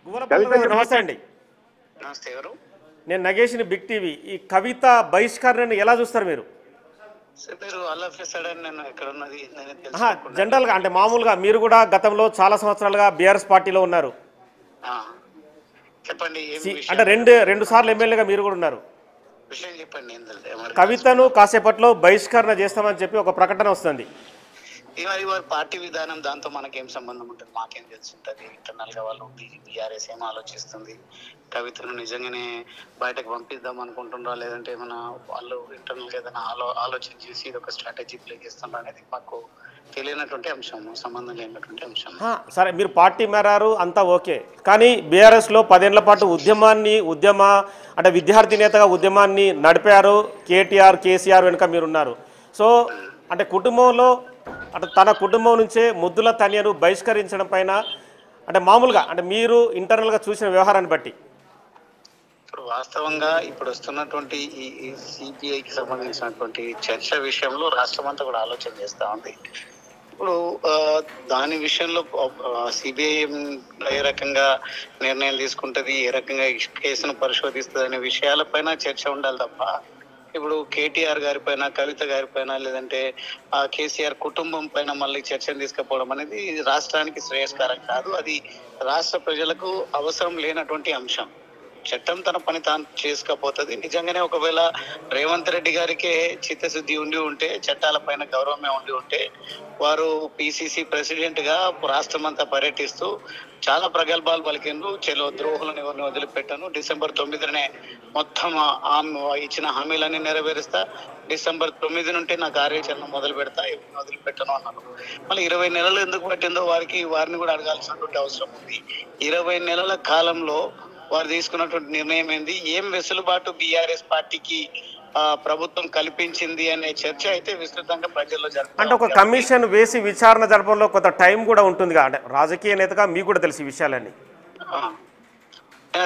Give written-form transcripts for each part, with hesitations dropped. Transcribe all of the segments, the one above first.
గువ్వలపల్లి కవితని గారు నమస్తే అండి. నమస్తే. ఎవరు? నేను నగేష్ని, బిగ్ టీవీ. ఈ కవిత బహిష్కరణని ఎలా చూస్తారు మీరు? సార్ మీరు ఆల్ ఆఫ్ ఎ సడన్ నేను ఎక్కడ ఉన్నది నేను తెలుసుకోకుండా జనరల్గా అంటే మామూలుగా మీరు కూడా గతంలో చాలా సంవత్సరాలుగా బీఆర్ఎస్ పార్టీలో ఉన్నారు. ఆ, చెప్పండి ఏం విషయం? అంటే రెండు సార్లు ఎమ్మెల్యేగా మీరు కూడా ఉన్నారు. విషయం చెప్పండి. ఏం తెలుసు? ఎవరు? కవితను కాసేపట్లో బహిష్కరణ చేస్తామని చెప్పి ఒక ప్రకటన వస్తుంది. ఇవాళ వారి పార్టీ విధానం, దాంతో మనకేం సంబంధం ఉంటుంది? మాకేం తెలిసి ఉంటుంది? ఇంటర్నల్ గా వాళ్ళు బీఆర్ఎస్ ఏం ఆలోచిస్తుంది, కవితను నిజంగానే బయటకు పంపిద్దాం అనుకుంటున్నారా, లేదంటే ఏమైనా వాళ్ళు ఇంటర్నల్ గా ఏదైనా ఆలోచన చేసి ఇది ఒక స్ట్రాటజీ ప్లే చేస్తున్నారు అనేది మాకు తెలియనటువంటి అంశం, సంబంధం లేనటువంటి అంశం. సరే, మీరు పార్టీ మారారు, అంతా ఓకే. కానీ బీఆర్ఎస్లో 10 ఏళ్ల పాటు అంటే విద్యార్థి నేతగా ఉద్యమాన్ని నడిపారు. కేటీఆర్, కేసీఆర్ వెనుక మీరున్నారు. సో అంటే కుటుంబంలో అంటే తన కుటుంబం నుంచే ముద్దుల తన్యను బహిష్కరించడం పైన అంటే మామూలుగా అంటే మీరు ఇంటర్నల్గా చూసిన వ్యవహారాన్ని బట్టి ఇప్పుడు వాస్తవంగా ఇప్పుడు వస్తున్నటువంటి ఈ సిపిఐకి సంబంధించినటువంటి చర్చ విషయంలో రాష్ట్రం అంతా కూడా ఆలోచన చేస్తా ఉంది. ఇప్పుడు దాని విషయంలో సిబిఐ ఏ రకంగా నిర్ణయం తీసుకుంటది, ఏ రకంగా కేసును పరిశోధిస్తుంది అనే విషయాలపైన చర్చ ఉండాలి తప్ప ఇప్పుడు కేటీఆర్ గారి పైన, కవిత గారి పైన, లేదంటే కేసీఆర్ కుటుంబం పైన మళ్ళీ చర్చను తీసుకుపోవడం అనేది రాష్ట్రానికి శ్రేయస్కరం కాదు. అది రాష్ట్ర ప్రజలకు అవసరం లేనటువంటి అంశం. చట్టం తన పని తాను చేసుకపోతుంది. నిజంగానే ఒకవేళ రేవంత్ రెడ్డి గారికే చిత్తశుద్ధి ఉండి ఉంటే, చట్టాల పైన గౌరవమే ఉండి ఉంటే, వారు పిసిసి ప్రెసిడెంట్ గా రాష్ట్రం అంతా పర్యటిస్తూ చాలా ప్రగల్భాలు పలికిండ్రు. చెలో ద్రోహులను ఎవరిని వదిలిపెట్టాను, December 9నే మొత్తం ఇచ్చిన హామీలన్నీ నెరవేరుస్తా, December 9 నుండి నా కార్యాచరణ మొదలు పెడతా, ఎవరిని వదిలిపెట్టను అన్నారు. మళ్ళీ 20 నెలలు ఎందుకు పట్టిందో వారిని కూడా అడగాల్సినటువంటి అవసరం ఉంది. 20 నెలల కాలంలో వారు తీసుకున్నటువంటి నిర్ణయం ఏంది, ఏం వెసులుబాటు బీఆర్ఎస్ పార్టీకి ప్రభుత్వం కల్పించింది అనే చర్చ అయితే విస్తృతంగా ప్రజల్లో జరుగుతుంది. అంటే ఒక కమిషన్ వేసి విచారణ జరపడంలో కొంత టైం కూడా ఉంటుంది. అంటే రాజకీయ నేతగా మీకు కూడా తెలిసి విషయాలన్నీ.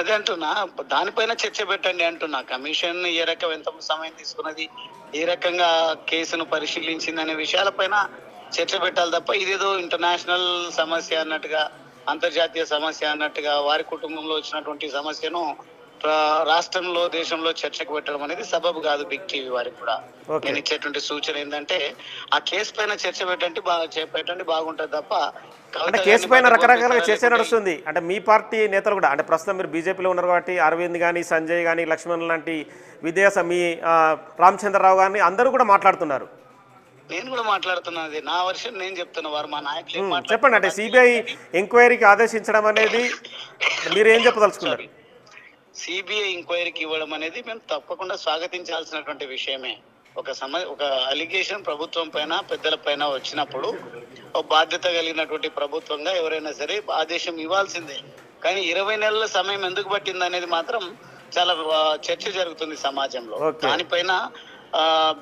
అదే అంటున్నా, దానిపైన చర్చ పెట్టండి అంటున్నా. కమిషన్ ఏ రకం ఎంత సమయం తీసుకున్నది, ఏ రకంగా కేసును పరిశీలించింది అనే విషయాలపైన చర్చ పెట్టాలి తప్ప ఇదేదో ఇంటర్నేషనల్ సమస్య అన్నట్టుగా, అంతర్జాతీయ సమస్య అన్నట్టుగా వారి కుటుంబంలో వచ్చినటువంటి సమస్యను రాష్ట్రంలో, దేశంలో చర్చకు పెట్టడం అనేది సబబు కాదు. బిగ్ టీవీ వారికి కూడా నేను ఇచ్చేటువంటి సూచన ఏంటంటే ఆ కేసు పైన చర్చ పెట్టండి బాగుంటుంది తప్ప అంటే కేసు పైన రకరకాలుగా చర్చ నడుస్తుంది. అంటే మీ పార్టీ నేతలు కూడా అంటే ప్రస్తుతం మీరు బీజేపీలో ఉన్నారు కాబట్టి అరవింద్ కానీ, సంజయ్ కానీ, లక్ష్మణ్ లాంటి మీ రామచంద్రరావు కానీ అందరూ కూడా మాట్లాడుతున్నారు. నేను కూడా మాట్లాడుతున్నది నా వర్షన్ నేను చెప్తున్నా. వారు మా నాయకులు చెప్పండి. అంటే సిబిఐ ఎంక్వైరీకి ఆదేశించడం అనేది మీరు ఏం చెప్పదలుచుకున్నారు? సిబిఐ ఎంక్వైరీకి ఇవ్వడం అనేది మేము తప్పకుండా స్వాగతించాల్సినటువంటి విషయమే. ఒక అలిగేషన్ ప్రభుత్వం పైన, పెద్దల పైన వచ్చినప్పుడు ఒక బాధ్యత కలిగినటువంటి ప్రభుత్వంగా ఎవరైనా సరే ఆదేశం ఇవ్వాల్సిందే. కానీ 20 నెలల సమయం ఎందుకు పట్టింది అనేది మాత్రం చాలా చర్చ జరుగుతుంది సమాజంలో. దానిపైన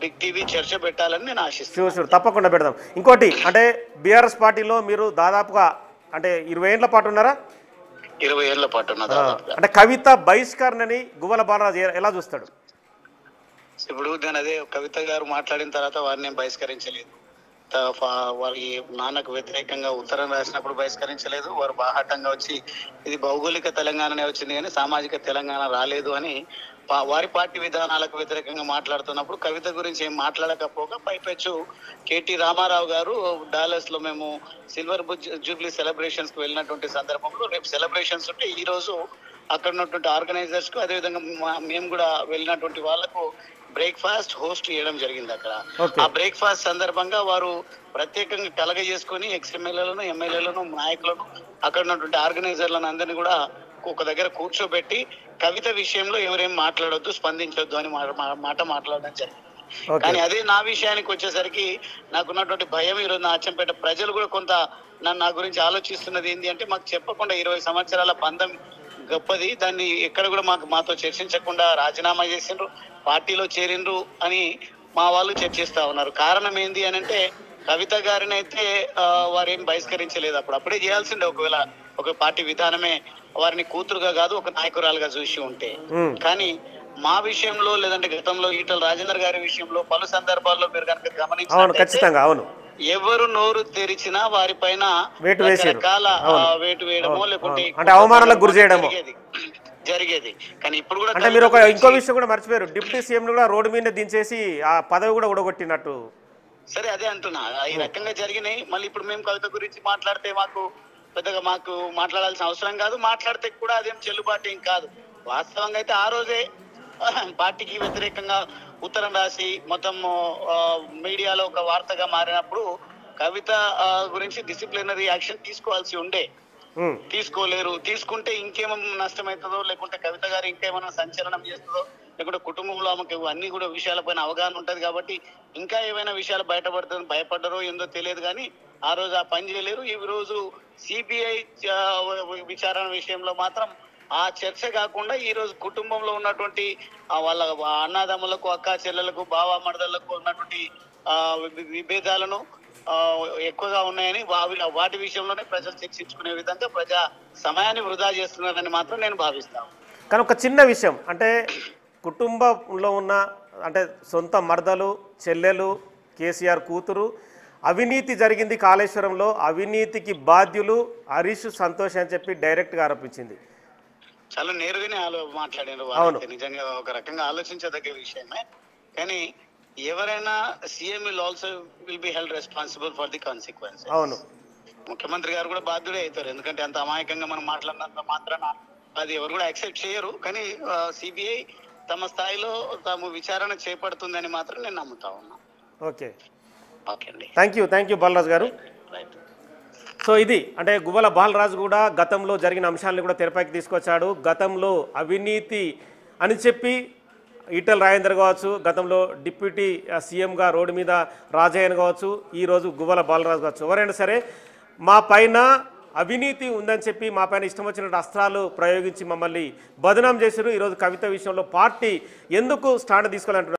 బిగ్ టీవీ చర్చ పెట్టాలని నేను ఆశిస్తున్నాను. తప్పకుండా పెడదాం. ఇంకోటి అంటే బీఆర్ఎస్ పార్టీలో మీరు దాదాపుగా అంటే 20 ఏళ్ల పాటు ఉన్నారా? 20 ఏళ్ల పాటు ఉన్నా. అంటే కవిత బహిష్కరణని గువ్వల బాలరాజు ఎలా చూస్తాడు? ఇప్పుడు నేను అదే కవిత గారు మాట్లాడిన తర్వాత వారిని బహిష్కరించలేదు. వారి నాన్నకు వ్యతిరేకంగా ఉత్తరం రాసినప్పుడు బహిష్కరించలేదు. వారు బాహాటంగా వచ్చి ఇది భౌగోళిక తెలంగాణనే వచ్చింది కానీ సామాజిక తెలంగాణ రాలేదు అని వారి పార్టీ విధానాలకు వ్యతిరేకంగా మాట్లాడుతున్నప్పుడు కవిత గురించి ఏం మాట్లాడకపోగా పైపెచ్చు కేటీ రామారావు గారు డాలస్ లో మేము సిల్వర్ జూబ్లీ సెలబ్రేషన్స్ కు వెళ్ళినటువంటి సందర్భంలో రేపు సెలబ్రేషన్స్ ఉంటే ఈ రోజు అక్కడ ఉన్నటువంటి ఆర్గనైజర్స్ కు, అదేవిధంగా మేము కూడా వెళ్ళినటువంటి వాళ్లకు బ్రేక్ఫాస్ట్ హోస్ట్ చేయడం జరిగింది అక్కడ. ఆ బ్రేక్ఫాస్ట్ సందర్భంగా వారు ప్రత్యేకంగా కలగజేసుకొని ఎమ్మెల్యేలను, నాయకులను, అక్కడ ఉన్నటువంటి ఆర్గనైజర్లను అందరినీ కూడా ఒక దగ్గర కూర్చోబెట్టి కవిత విషయంలో ఎవరేం మాట్లాడొద్దు, స్పందించొద్దు అని మాట మాట్లాడడం జరిగింది. కానీ అదే నా విషయానికి వచ్చేసరికి నాకున్నటువంటి భయం, ఈరోజు నా అచ్చంపేట ప్రజలు కూడా కొంత నా గురించి ఆలోచిస్తున్నది ఏంటి అంటే, మాకు చెప్పకుండా 20 సంవత్సరాల బంధం గొప్పది, దాన్ని ఎక్కడ కూడా మాతో చర్చించకుండా రాజీనామా చేసిండ్రు, పార్టీలో చేరిండ్రు అని మా వాళ్ళు చర్చిస్తా ఉన్నారు. కారణం ఏంది అని అంటే, కవిత గారిని అయితే వారేం బహిష్కరించలేదు. అప్పుడే చేయాల్సిందే. ఒకవేళ ఒక పార్టీ విధానమే వారిని కూతురుగా కాదు ఒక నాయకురాలుగా చూసి ఉంటే. కానీ మా విషయంలో, లేదంటే గతంలో ఈటల రాజేందర్ గారి విషయంలో పలు సందర్భాల్లో మీరు కనుక గమనించారు, ఎవరు నోరు తెరిచినా వారిపైన వేటు వేసారు. రకరకాల వేటు వేయడమో లేకుంటే అంటే అవమానాలకు గురి చేయడమో జరిగేది. కానీ ఇప్పుడు కూడా అంటే మీరు ఇంకో విషయం కూడా మర్చిపోయారు, డిప్యూటీ సీఎం కూడా రోడ్డు మీద దించేసి ఆ పదవి కూడా ఊడగొట్టినట్టు. సరే అదే అంటున్నా, ఈ రకంగా జరిగినాయి. మళ్ళీ ఇప్పుడు మేము కవిత గురించి మాట్లాడితే మాకు పెద్దగా మాట్లాడాల్సిన అవసరం కాదు, మాట్లాడితే కూడా అదేం చెల్లుబాటు ఏం కాదు. వాస్తవంగా అయితే ఆ రోజే పార్టీకి వ్యతిరేకంగా ఉత్తరం రాసి మొత్తం మీడియాలో ఒక వార్తగా మారినప్పుడు కవిత గురించి డిసిప్లినరీ యాక్షన్ తీసుకోవాల్సి ఉండే, తీసుకోలేరు. తీసుకుంటే ఇంకేమన్నా నష్టమవుతుందో, లేకుంటే కవిత గారు ఇంకేమైనా సంచలనం చేస్తుందో, లేకుంటే కుటుంబంలో ఆమెకు అన్ని కూడా విషయాలపైన అవగాహన ఉంటది కాబట్టి ఇంకా ఏమైనా విషయాలు బయటపడుతుందని భయపడ్డారో ఏందో తెలియదు. కానీ ఆ రోజు ఆ పని చేయలేరు. ఈ రోజు సిబిఐ విచారణ విషయంలో మాత్రం ఆ చర్చ కాకుండా ఈ రోజు కుటుంబంలో ఉన్నటువంటి వాళ్ళ అన్నదమ్ములకు, అక్క చెల్లెలకు, బావ మరదళ్లకు ఉన్నటువంటి విభేదాలను ఎక్కువగా ఉన్నాయని వాటి విషయంలోనే ప్రజలు చర్చించుకునే విధంగా ప్రజా సమయాన్ని వృధా చేస్తున్నారని మాత్రం నేను భావిస్తాను. కానీ ఒక చిన్న విషయం అంటే కుటుంబంలో ఉన్న అంటే సొంత మరదలు, చెల్లెలు, కేసీఆర్ కూతురు అవినీతి జరిగింది కాళేశ్వరంలో, అవినీతికి బాధ్యులు హరీష్, సంతోష్ అని చెప్పి డైరెక్ట్గా ఆరోపించింది. చాలా నేరుగానే మాట్లాడారు. నిజంగా ఒక రకంగా ఆలోచించదగ్గ విషయమే. కానీ ఎవరైనా CM will be held responsible for the consequences. అవును, ముఖ్యమంత్రి గారు కూడా బాధ్యుడే అవుతారు. ఎందుకంటే అంత అమాయకంగా మనం మాట్లాడినంత మాత్రాన అది ఎవరు కూడా యాక్సెప్ట్ చేయరు. కానీ సిబిఐ తమ స్థాయిలో తాము విచారణ చేపడుతుందని మాత్రం నేను నమ్ముతా ఉన్నా. ఓకే అండి, థ్యాంక్ యూ బాలరాజు గారు. సో ఇది అంటే గువ్వల బాలరాజు కూడా గతంలో జరిగిన అంశాలను కూడా తెరపైకి తీసుకొచ్చాడు. గతంలో అవినీతి అని చెప్పి ఈటెల రాజేందర్ కావచ్చు, గతంలో డిప్యూటీ సీఎంగా రోడ్డు మీద రాజయ్యన్ కావచ్చు, ఈరోజు గువ్వల బాలరాజు కావచ్చు, ఎవరైనా సరే మా పైన అవినీతి ఉందని చెప్పి మా పైన ఇష్టం వచ్చినట్టు అస్త్రాలు ప్రయోగించి మమ్మల్ని బదనాం చేశారు. ఈరోజు కవిత విషయంలో పార్టీ ఎందుకు స్టాండ్ తీసుకోవాలంటున్నారు.